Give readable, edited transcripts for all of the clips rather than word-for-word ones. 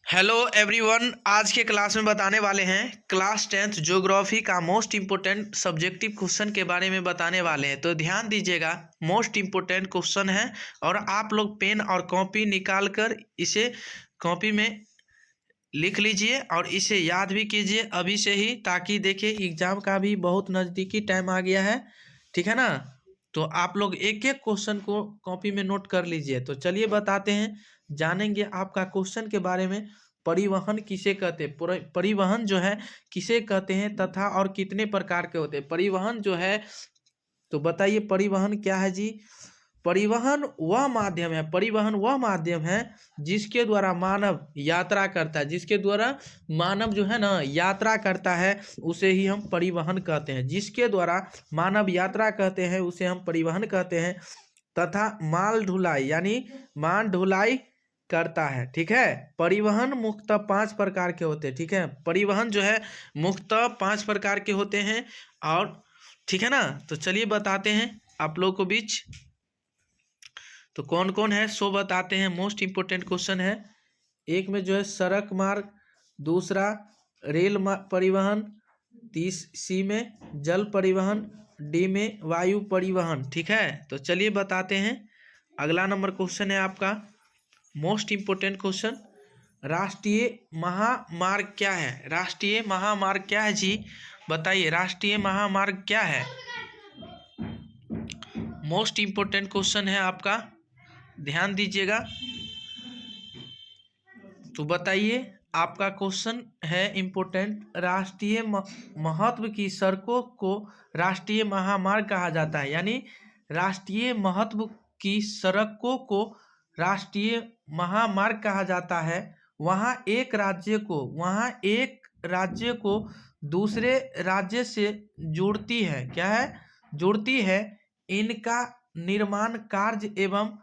Hello everyone. आज के class में बताने वाले हैं क्लास 10th ज्योग्राफी का मोस्ट इम्पोर्टेंट सब्जेक्टिव क्वेश्चन के बारे में बताने वाले हैं। तो ध्यान दीजिएगा, मोस्ट इम्पोर्टेंट क्वेश्चन है और आप लोग पेन और कॉपी निकाल कर इसे कॉपी में लिख लीजिए और इसे याद भी कीजिए अभी से ही, ताकि देखिए एग्जाम का भी बहुत नज़दीकी टाइम आ गया है। ठीक है ना? तो आप लोग एक एक क्वेश्चन को कॉपी में नोट कर लीजिए। तो चलिए बताते हैं, जानेंगे आपका क्वेश्चन के बारे में। परिवहन किसे कहते हैं, परिवहन जो है किसे कहते हैं तथा और कितने प्रकार के होते हैं। परिवहन जो है, तो बताइए परिवहन क्या है जी। परिवहन वह माध्यम है जिसके द्वारा मानव यात्रा करता है। जिसके द्वारा मानव जो है ना यात्रा करता है उसे ही हम परिवहन कहते हैं। जिसके द्वारा मानव यात्रा कहते हैं उसे हम परिवहन कहते हैं। तथा माल ढुलाई यानी माल ढुलाई करता है। ठीक है। परिवहन मुख्यतः 5 प्रकार के होते हैं। ठीक है, परिवहन जो है मुख्यतः 5 प्रकार के होते हैं। और ठीक है ना, तो चलिए बताते हैं आप लोगों को बीच तो कौन कौन है सो बताते हैं। मोस्ट इंपोर्टेंट क्वेश्चन है। एक में जो है सड़क मार्ग, दूसरा परिवहन, सी में जल परिवहन, डी में वायु परिवहन। ठीक है, तो चलिए बताते हैं। अगला नंबर क्वेश्चन है आपका मोस्ट इंपोर्टेंट क्वेश्चन, राष्ट्रीय महामार्ग क्या है। राष्ट्रीय महामार्ग क्या है जी, बताइए राष्ट्रीय महामार्ग क्या है। मोस्ट इंपोर्टेंट क्वेश्चन है आपका, ध्यान दीजिएगा। तो बताइए, आपका क्वेश्चन है इम्पोर्टेंट, राष्ट्रीय महत्व की सड़कों को राष्ट्रीय महामार्ग कहा जाता है। यानी राष्ट्रीय महत्व की सड़कों को राष्ट्रीय महामार्ग कहा जाता है। वहाँ एक राज्य को दूसरे राज्य से जोड़ती है। क्या है? जोड़ती है। इनका निर्माण कार्य एवं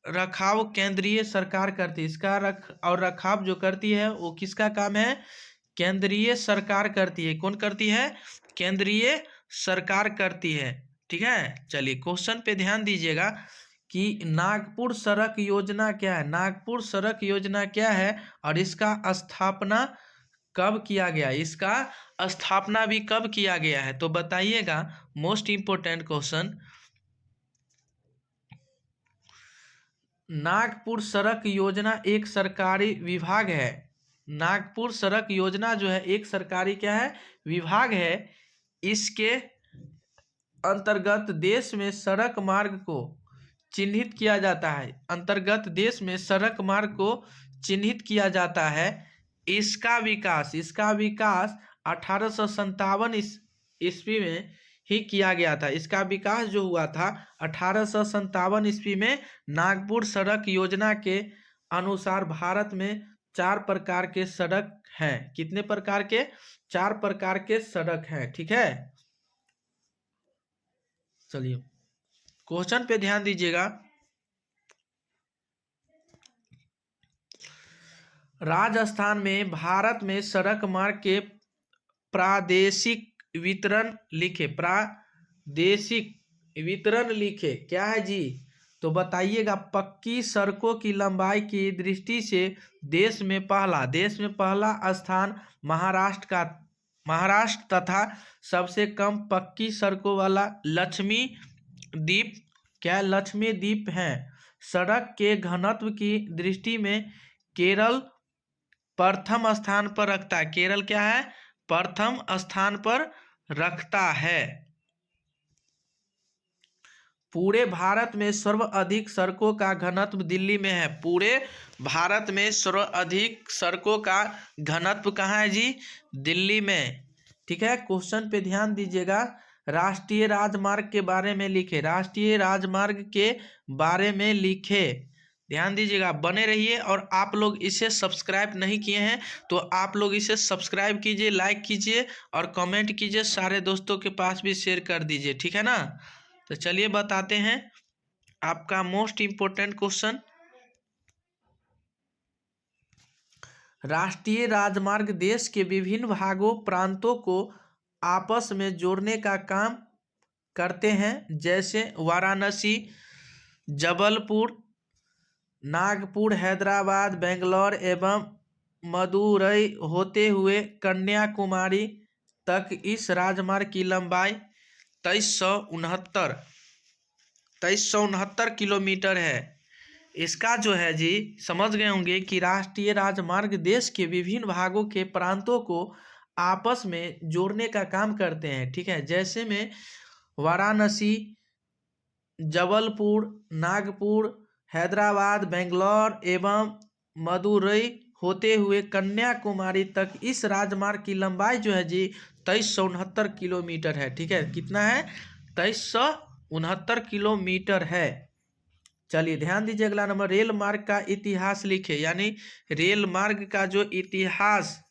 रखाव केंद्रीय सरकार करती है। इसका रखाव जो करती है वो किसका काम है? केंद्रीय सरकार करती है। कौन करती है? केंद्रीय सरकार करती है। ठीक है, चलिए क्वेश्चन पे ध्यान दीजिएगा कि नागपुर सड़क योजना क्या है। नागपुर सड़क योजना क्या है और इसका स्थापना कब किया गया। इसका स्थापना भी कब किया गया है, तो बताइएगा। मोस्ट इंपोर्टेंट क्वेश्चन, नागपुर सड़क योजना एक सरकारी विभाग है। नागपुर सड़क योजना जो है एक सरकारी क्या है? विभाग है। इसके अंतर्गत देश में सड़क मार्ग को चिन्हित किया जाता है। अंतर्गत देश में सड़क मार्ग को चिन्हित किया जाता है। इसका विकास 1857 ईस्वी में ही किया गया था। इसका विकास जो हुआ था 1857 ईस्वी में। नागपुर सड़क योजना के अनुसार भारत में 4 प्रकार के सड़क हैं। कितने प्रकार के? 4 प्रकार के सड़क हैं। ठीक है, चलिए क्वेश्चन पे ध्यान दीजिएगा। राजस्थान में भारत में सड़क मार्ग के प्रादेशिक वितरण लिखे। प्रादेशिक वितरण लिखे क्या है जी, तो बताइएगा। पक्की सड़कों की लंबाई की दृष्टि से देश में पहला स्थान महाराष्ट्र तथा सबसे कम पक्की सड़कों वाला लक्ष्मी द्वीप क्या? लक्ष्मी द्वीप है। सड़क के घनत्व की दृष्टि में केरल प्रथम स्थान पर रखता है। केरल क्या है? प्रथम स्थान पर रखता है। पूरे भारत में सर्वाधिक सड़कों का घनत्व दिल्ली में है। पूरे भारत में सर्वाधिक सड़कों का घनत्व कहाँ है जी? दिल्ली में। ठीक है, क्वेश्चन पे ध्यान दीजिएगा। राष्ट्रीय राजमार्ग के बारे में लिखे। राष्ट्रीय राजमार्ग के बारे में लिखे, ध्यान दीजिएगा। बने रहिए। और आप लोग इसे सब्सक्राइब नहीं किए हैं तो आप लोग इसे सब्सक्राइब कीजिए, लाइक कीजिए और कमेंट कीजिए। सारे दोस्तों के पास भी शेयर कर दीजिए। ठीक है ना? तो चलिए बताते हैं आपका मोस्ट इंपोर्टेंट क्वेश्चन, राष्ट्रीय राजमार्ग देश के विभिन्न प्रांतों को आपस में जोड़ने का काम करते हैं। जैसे वाराणसी, जबलपुर, नागपुर, हैदराबाद, बेंगलोर एवं मदुरई होते हुए कन्याकुमारी तक इस राजमार्ग की लंबाई 2369 किलोमीटर है। इसका जो है जी, समझ गए होंगे कि राष्ट्रीय राजमार्ग देश के विभिन्न भागों के प्रांतों को आपस में जोड़ने का काम करते हैं। ठीक है, जैसे में वाराणसी, जबलपुर, नागपुर, हैदराबाद, बेंगलोर एवं मदुरई होते हुए कन्याकुमारी तक इस राजमार्ग की लंबाई जो है जी 2369 किलोमीटर है। ठीक है, कितना है? 2369 किलोमीटर है। चलिए ध्यान दीजिए, अगला नंबर, रेल मार्ग का इतिहास लिखे, यानी रेल मार्ग का जो इतिहास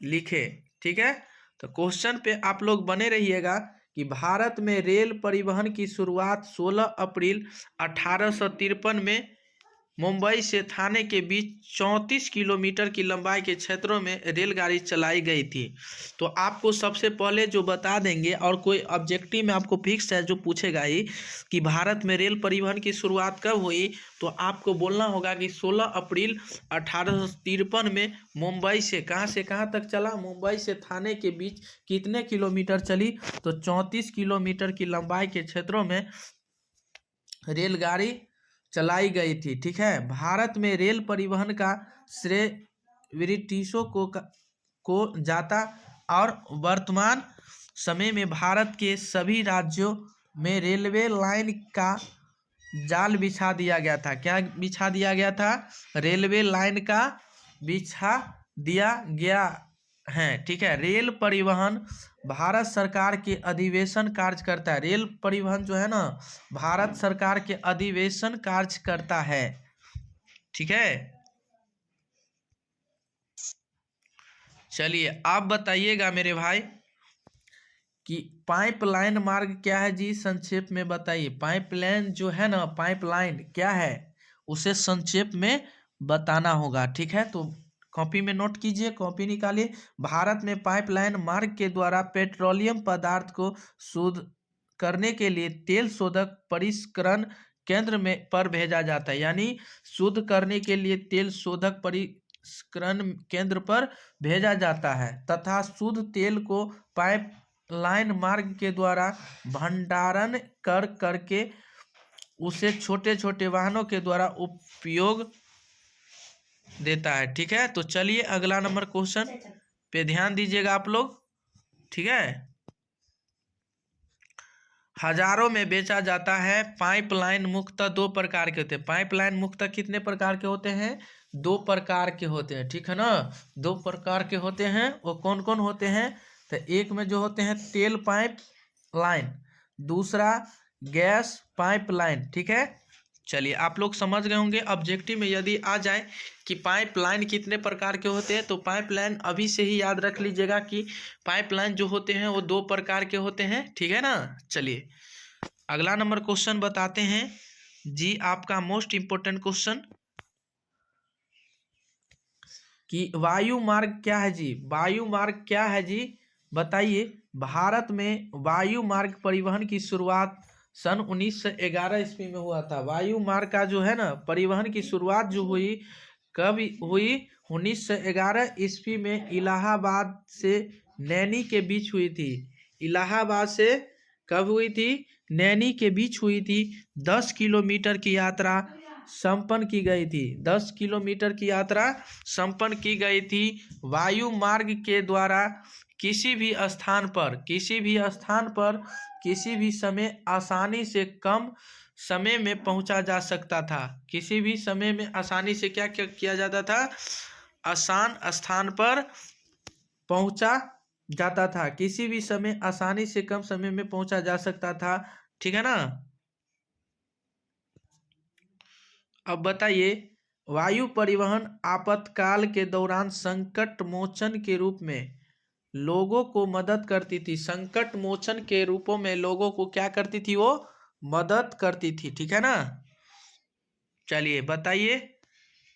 लिखे। ठीक है, तो क्वेश्चन पे आप लोग बने रहिएगा कि भारत में रेल परिवहन की शुरुआत 16 अप्रैल 1853 में मुंबई से थाने के बीच 34 किलोमीटर की लंबाई के क्षेत्रों में रेलगाड़ी चलाई गई थी। तो आपको सबसे पहले जो बता देंगे, और कोई ऑब्जेक्टिव में आपको फिक्स है जो पूछेगा ही कि भारत में रेल परिवहन की शुरुआत कब हुई, तो आपको बोलना होगा कि 16 अप्रैल 1853 में मुंबई से कहाँ तक चला, मुंबई से थाने के बीच कितने किलोमीटर चली, तो 34 किलोमीटर की लंबाई के क्षेत्रों में रेलगाड़ी चलाई गई थी। ठीक है, भारत में रेल परिवहन का श्रेय ब्रिटिशों को जाता और वर्तमान समय में भारत के सभी राज्यों में रेलवे लाइन का जाल बिछा दिया गया था। क्या बिछा दिया गया था? रेलवे लाइन का बिछा दिया गया है। ठीक है, रेल परिवहन भारत सरकार के अधिवेशन कार्य करता है। रेल परिवहन जो है ना, भारत सरकार के अधिवेशन कार्य करता है। ठीक है, चलिए आप बताइएगा मेरे भाई कि पाइपलाइन मार्ग क्या है जी, संक्षेप में बताइए। पाइपलाइन जो है ना, पाइपलाइन क्या है, उसे संक्षेप में बताना होगा। ठीक है, तो कॉपी में नोट कीजिए, कॉपी निकालिए। भारत में पाइपलाइन मार्ग के द्वारा पेट्रोलियम पदार्थ को शुद्ध करने के लिए तेल शोधक परिष्करण केंद्र में पर भेजा जाता है। यानी शुद्ध करने के लिए तेल शोधक परिष्करण केंद्र पर भेजा जाता है तथा शुद्ध तेल को पाइप लाइन मार्ग के द्वारा भंडारण करके उसे छोटे छोटे वाहनों के द्वारा उपयोग देता है। ठीक है, तो चलिए अगला नंबर क्वेश्चन पे ध्यान दीजिएगा आप लोग। ठीक है, हजारों में बेचा जाता है। पाइपलाइन मुख्यतः दो प्रकार के होते हैं। पाइपलाइन मुख्यतः कितने प्रकार के होते हैं? 2 प्रकार के होते हैं। ठीक है ना, 2 प्रकार के होते हैं। वो कौन कौन होते हैं? तो एक में जो होते हैं तेल पाइप लाइन, दूसरा गैस पाइप लाइन। ठीक है, चलिए आप लोग समझ गए होंगे। ऑब्जेक्टिव में यदि आ जाए कि पाइपलाइन कितने प्रकार के होते हैं, तो पाइपलाइन अभी से ही याद रख लीजिएगा कि पाइपलाइन जो होते हैं वो 2 प्रकार के होते हैं। ठीक है ना, चलिए अगला नंबर क्वेश्चन बताते हैं जी। आपका मोस्ट इंपोर्टेंट क्वेश्चन कि वायु मार्ग क्या है जी? वायु मार्ग क्या है जी, बताइए। भारत में वायु मार्ग परिवहन की शुरुआत सन 1911 ईस्वी में हुआ था। वायु मार्ग का जो है ना परिवहन की शुरुआत जो हुई, कब हुई? 1911 ईस्वी में इलाहाबाद से नैनी के बीच हुई थी। इलाहाबाद से कब हुई थी? नैनी के बीच हुई थी। 10 किलोमीटर की यात्रा संपन्न की गई थी। 10 किलोमीटर की यात्रा संपन्न की गई थी। वायु मार्ग के द्वारा किसी भी स्थान पर किसी भी समय आसानी से कम समय में पहुंचा जा सकता था। किसी भी समय में आसानी से क्या किया जाता था? आसान स्थान पर पहुंचा जाता था। किसी भी समय आसानी से कम समय में पहुंचा जा सकता था। ठीक है ना। अब बताइए, वायु परिवहन आपातकाल के दौरान संकट मोचन के रूप में लोगों को मदद करती थी। संकट मोचन के रूपों में लोगों को क्या करती थी? वो मदद करती थी। ठीक है ना, चलिए बताइए।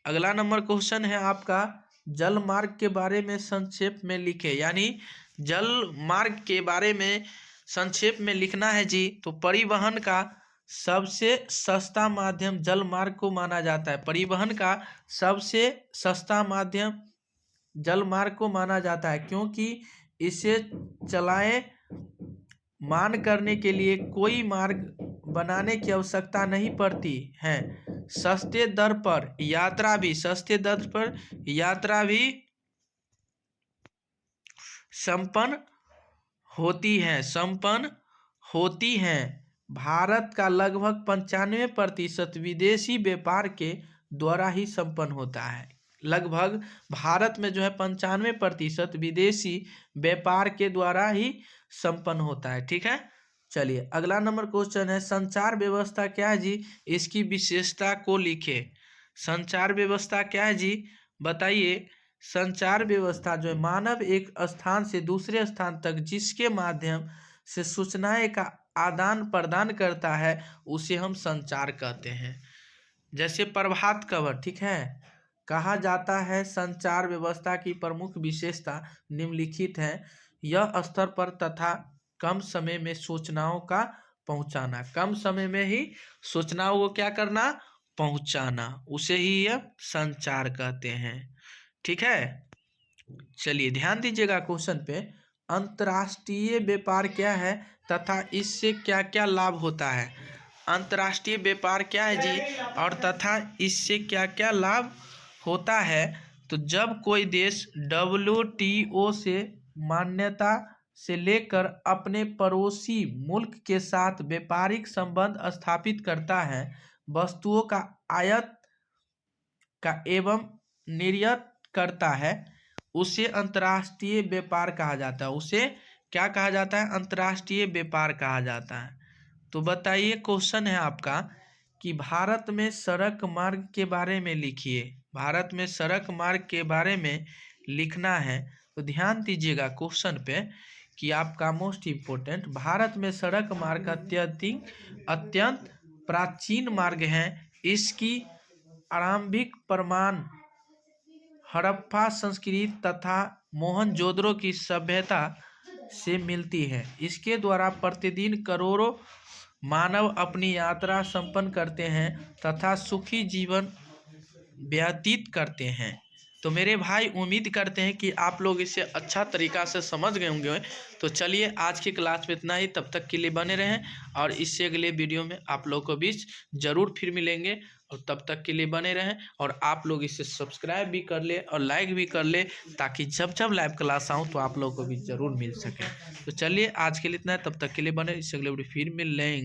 अगला नंबर क्वेश्चन है आपका, जल मार्ग के बारे में संक्षेप में लिखे। यानी जल मार्ग के बारे में संक्षेप में लिखना है जी। तो परिवहन का सबसे सस्ता माध्यम जल मार्ग को माना जाता है। परिवहन का सबसे सस्ता माध्यम जल मार्ग को माना जाता है, क्योंकि इसे चलायमान करने के लिए कोई मार्ग बनाने की आवश्यकता नहीं पड़ती है। सस्ते दर पर यात्रा भी संपन्न होती है। भारत का लगभग 95% विदेशी व्यापार के द्वारा ही संपन्न होता है। लगभग भारत में जो है 95% विदेशी व्यापार के द्वारा ही संपन्न होता है। ठीक है, चलिए अगला नंबर क्वेश्चन है, संचार व्यवस्था क्या है जी, इसकी विशेषता को लिखे। संचार व्यवस्था क्या है जी, बताइए। संचार व्यवस्था जो है मानव एक स्थान से दूसरे स्थान तक जिसके माध्यम से सूचनाएं का आदान प्रदान करता है उसे हम संचार कहते हैं। जैसे प्रभात खबर, ठीक है, कहा जाता है संचार व्यवस्था की प्रमुख विशेषता निम्नलिखित है। यह स्तर पर तथा कम समय में सूचनाओं का पहुंचाना, कम समय में ही सूचनाओं को क्या करना, पहुंचाना, उसे ही यह संचार कहते हैं। ठीक है, चलिए ध्यान दीजिएगा क्वेश्चन पे। अंतर्राष्ट्रीय व्यापार क्या है तथा इससे क्या क्या लाभ होता है। अंतर्राष्ट्रीय व्यापार क्या है जी, और तथा इससे क्या क्या लाभ होता है। तो जब कोई देश WTO से मान्यता से लेकर अपने पड़ोसी मुल्क के साथ व्यापारिक संबंध स्थापित करता है, वस्तुओं का आयात का एवं निर्यात करता है, उसे अंतर्राष्ट्रीय व्यापार कहा जाता है। उसे क्या कहा जाता है, अंतर्राष्ट्रीय व्यापार कहा जाता है। तो बताइए, क्वेश्चन है आपका कि भारत में सड़क मार्ग के बारे में लिखिए। भारत में सड़क मार्ग के बारे में लिखना है। तो ध्यान दीजिएगा क्वेश्चन पे कि आपका मोस्ट इम्पोर्टेंट, भारत में सड़क मार्ग अत्यंत प्राचीन मार्ग है। इसकी आरंभिक प्रमाण हड़प्पा संस्कृति तथा मोहनजोदड़ो की सभ्यता से मिलती है। इसके द्वारा प्रतिदिन करोड़ों मानव अपनी यात्रा संपन्न करते हैं तथा सुखी जीवन व्यतीत करते हैं। तो मेरे भाई उम्मीद करते हैं कि आप लोग इसे अच्छा तरीका से समझ गए होंगे। तो चलिए आज की क्लास में इतना ही, तब तक के लिए बने रहें और इससे अगले वीडियो में आप लोगों को बीच ज़रूर फिर मिलेंगे। और तब तक के लिए बने रहें और आप लोग इसे सब्सक्राइब भी कर ले और लाइक भी कर ले, ताकि जब जब लाइव क्लास आऊँ तो आप लोगों को भी ज़रूर मिल सके। तो चलिए आज के लिए इतना है, तब तक के लिए बने, इससे अगले वीडियो फिर मिल लेंगे।